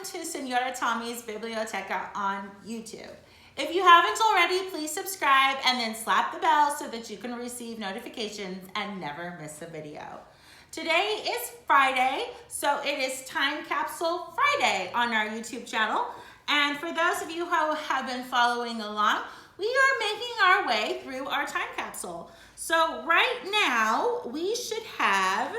welcome to Senora Tommy's Biblioteca on YouTube. If you haven't already, please subscribe and then slap the bell so that you can receive notifications and never miss a video. Today is Friday, so it is Time Capsule Friday on our YouTube channel. And for those of you who have been following along, we are making our way through our time capsule. So right now, we should have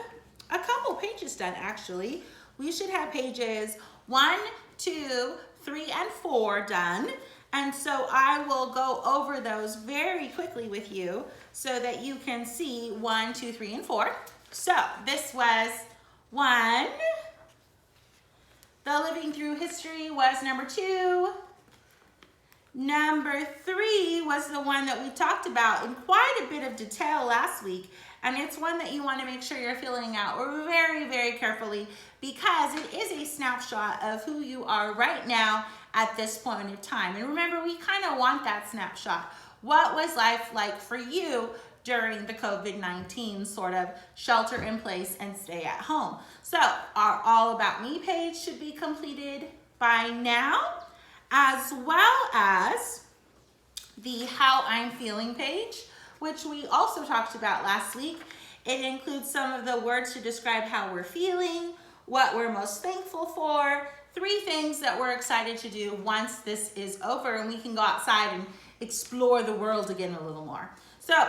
a couple pages done actually. We should have pages 1, 2, 3, and 4 done. And so I will go over those very quickly with you so that you can see 1, 2, 3, and 4. So this was 1. The Living Through History was number 2. Number 3 was the one that we talked about in quite a bit of detail last week. And it's one that you want to make sure you're filling out very, very carefully because it is a snapshot of who you are right now at this point in time. And remember, we kind of want that snapshot. What was life like for you during the COVID-19 sort of shelter in place and stay at home? So our All About Me page should be completed by now, as well as the How I'm Feeling page, which we also talked about last week. It includes some of the words to describe how we're feeling, what we're most thankful for, 3 things that we're excited to do once this is over and we can go outside and explore the world again a little more. So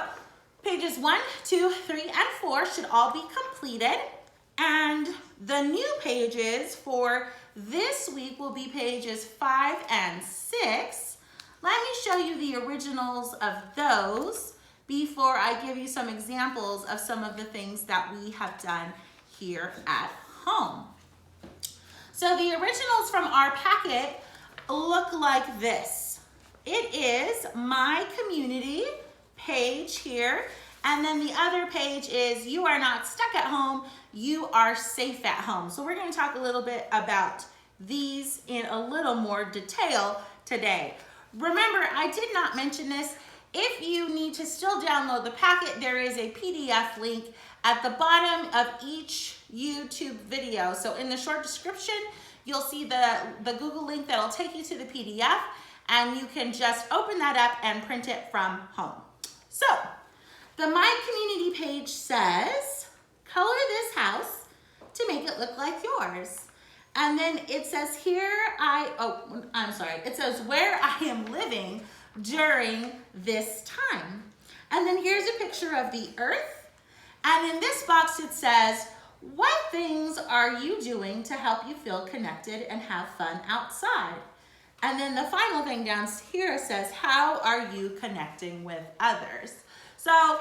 pages 1, 2, 3, and 4 should all be completed. And the new pages for this week will be pages 5 and 6. Let me show you the originals of those before I give you some examples of some of the things that we have done here at home. So the originals from our packet look like this. It is my community page here, and then the other page is you are not stuck at home, you are safe at home. So we're going to talk a little bit about these in a little more detail today. Remember, I did not mention this. If you need to still download the packet, there is a PDF link at the bottom of each YouTube video. So in the short description, you'll see the Google link that'll take you to the PDF, and you can just open that up and print it from home. So the My Community page says, color this house to make it look like yours. And then it says here, it says where I am living during this time. And then here's a picture of the earth. And in this box it says, what things are you doing to help you feel connected and have fun outside? And then the final thing down here says, how are you connecting with others? So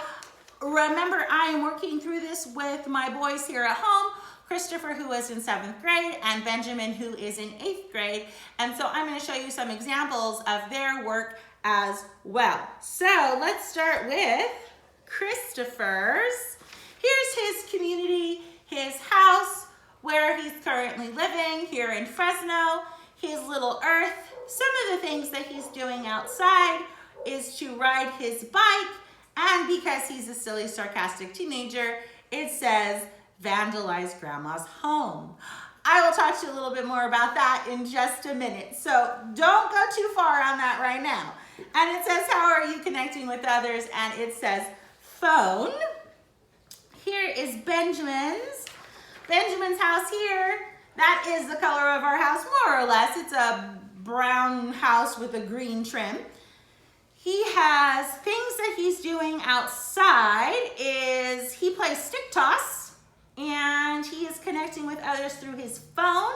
remember, I am working through this with my boys here at home, Christopher, who is in 7th grade, and Benjamin, who is in 8th grade. And so I'm going to show you some examples of their work as well. So let's start with Christopher's. Here's his community, his house, where he's currently living here in Fresno, his little earth. Some of the things that he's doing outside is to ride his bike, and because he's a silly, sarcastic teenager, it says vandalize grandma's home. I will talk to you a little bit more about that in just a minute, so don't go too far on that right now. And it says, how are you connecting with others? And it says phone. Here is Benjamin's house here. That is the color of our house, more or less. It's a brown house with a green trim. He has things that he's doing outside is he plays stick toss, and he is connecting with others through his phone,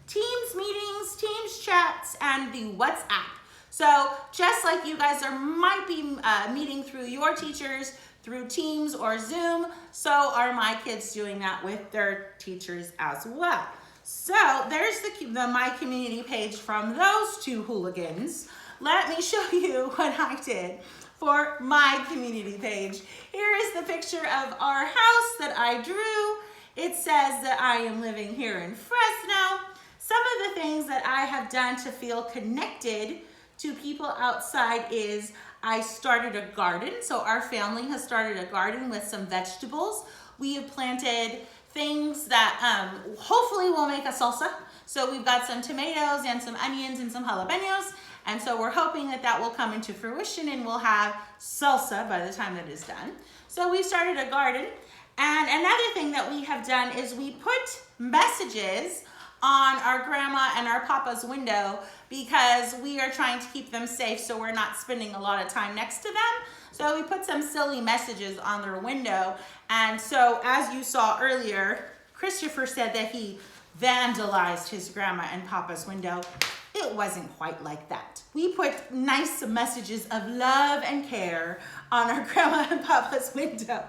Teams meetings, Teams chats, and the WhatsApp. So just like you guys might be meeting through your teachers, through Teams or Zoom, so are my kids doing that with their teachers as well. So there's the My Community page from those 2 hooligans. Let me show you what I did for my community page. Here is the picture of our house that I drew. It says that I am living here in Fresno. Some of the things that I have done to feel connected to people outside is I started a garden. So our family has started a garden with some vegetables. We have planted things that hopefully will make a salsa. So we've got some tomatoes and some onions and some jalapenos. And so we're hoping that that will come into fruition and we'll have salsa by the time that it's done. So we started a garden. And another thing that we have done is we put messages on our grandma and our papa's window because we are trying to keep them safe so we're not spending a lot of time next to them. So we put some silly messages on their window. And so as you saw earlier, Christopher said that he vandalized his grandma and papa's window. It wasn't quite like that. We put nice messages of love and care on our grandma and papa's window.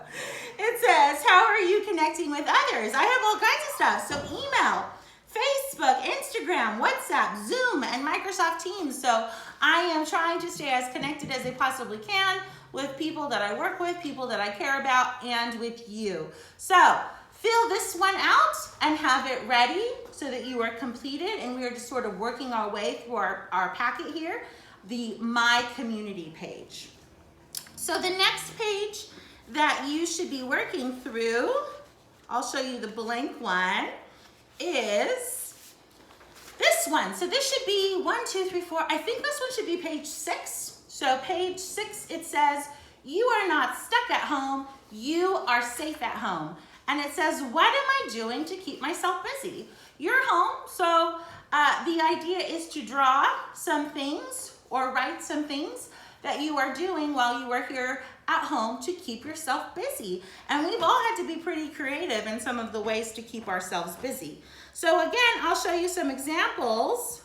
It says, how are you connecting with others? I have all kinds of stuff. So email, Facebook, Instagram, WhatsApp, Zoom, and Microsoft Teams. So I am trying to stay as connected as I possibly can with people that I work with, people that I care about, and with you. So fill this one out and have it ready so that you are completed. And we are just sort of working our way through our packet here, the My Community page. So the next page that you should be working through, I'll show you the blank one, is this one. So this should be 1, 2, 3, 4. I think this one should be page 6. So page 6, it says, you are not stuck at home, you are safe at home. And it says, what am I doing to keep myself busy? You're home, so the idea is to draw some things or write some things that you are doing while you are here at home to keep yourself busy. And we've all had to be pretty creative in some of the ways to keep ourselves busy. So again, I'll show you some examples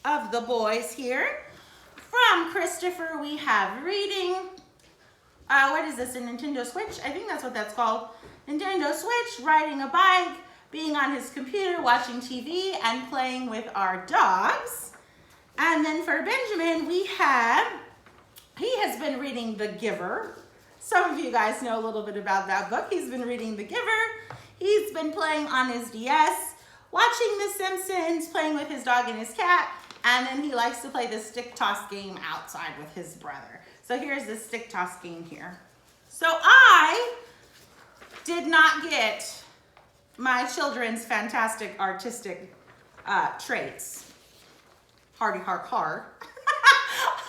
of the boys here. From Christopher, we have reading. What is this, a Nintendo Switch? I think that's what that's called. Nintendo Switch, riding a bike, being on his computer, watching TV, and playing with our dogs. And then for Benjamin, he has been reading The Giver. Some of you guys know a little bit about that book. He's been reading The Giver. He's been playing on his DS, watching The Simpsons, playing with his dog and his cat, and then he likes to play the stick toss game outside with his brother. So here's the stick toss game here. So I did not get my children's fantastic artistic traits. Hardy har har.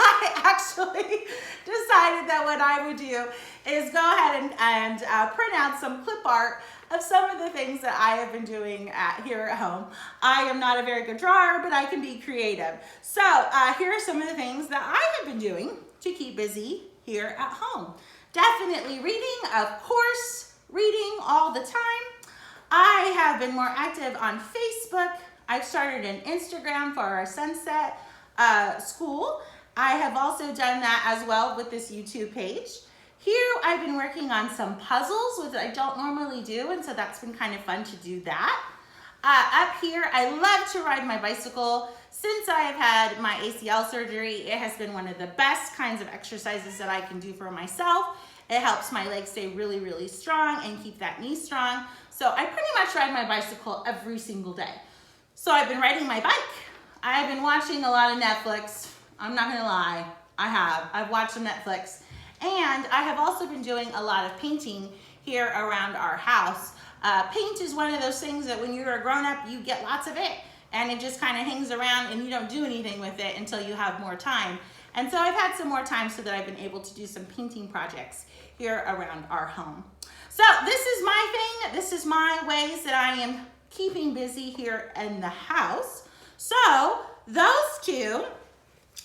I actually decided that what I would do is go ahead and print out some clip art of some of the things that I have been doing here at home. I am not a very good drawer, but I can be creative. So here are some of the things that I have been doing to keep busy here at home. Definitely reading, of course, reading all the time. I have been more active on Facebook. I've started an Instagram for our Sunset School. I have also done that as well with this YouTube page. Here I've been working on some puzzles, which I don't normally do, and so that's been kind of fun to do that. Up here, I love to ride my bicycle. Since I've had my ACL surgery, it has been one of the best kinds of exercises that I can do for myself. It helps my legs stay really, really strong and keep that knee strong. So I pretty much ride my bicycle every single day. So I've been riding my bike. I've been watching a lot of Netflix. I'm not gonna lie, I've watched some Netflix. And I have also been doing a lot of painting here around our house. Paint is one of those things that when you're a grown-up, you get lots of it, and it just kind of hangs around and you don't do anything with it until you have more time. And so I've had some more time so that I've been able to do some painting projects here around our home. So this is my thing. This is my ways that I am keeping busy here in the house. So those two,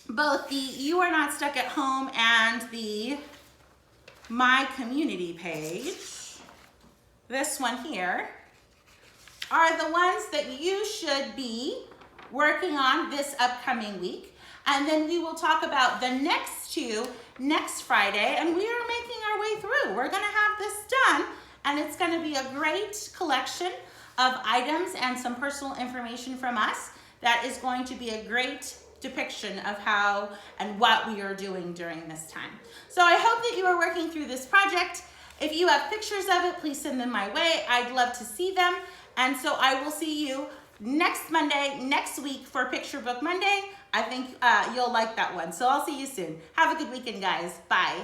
both the You Are Not Stuck at Home and the My Community page, this one here, are the ones that you should be working on this upcoming week. And then we will talk about the next two next Friday, and we are making our way through. We're gonna have this done, and it's gonna be a great collection of items and some personal information from us that is going to be a great depiction of how and what we are doing during this time. So I hope that you are working through this project. If you have pictures of it, please send them my way. I'd love to see them. And so I will see you next Monday, next week for Picture Book Monday. I think you'll like that one. So I'll see you soon. Have a good weekend, guys. Bye.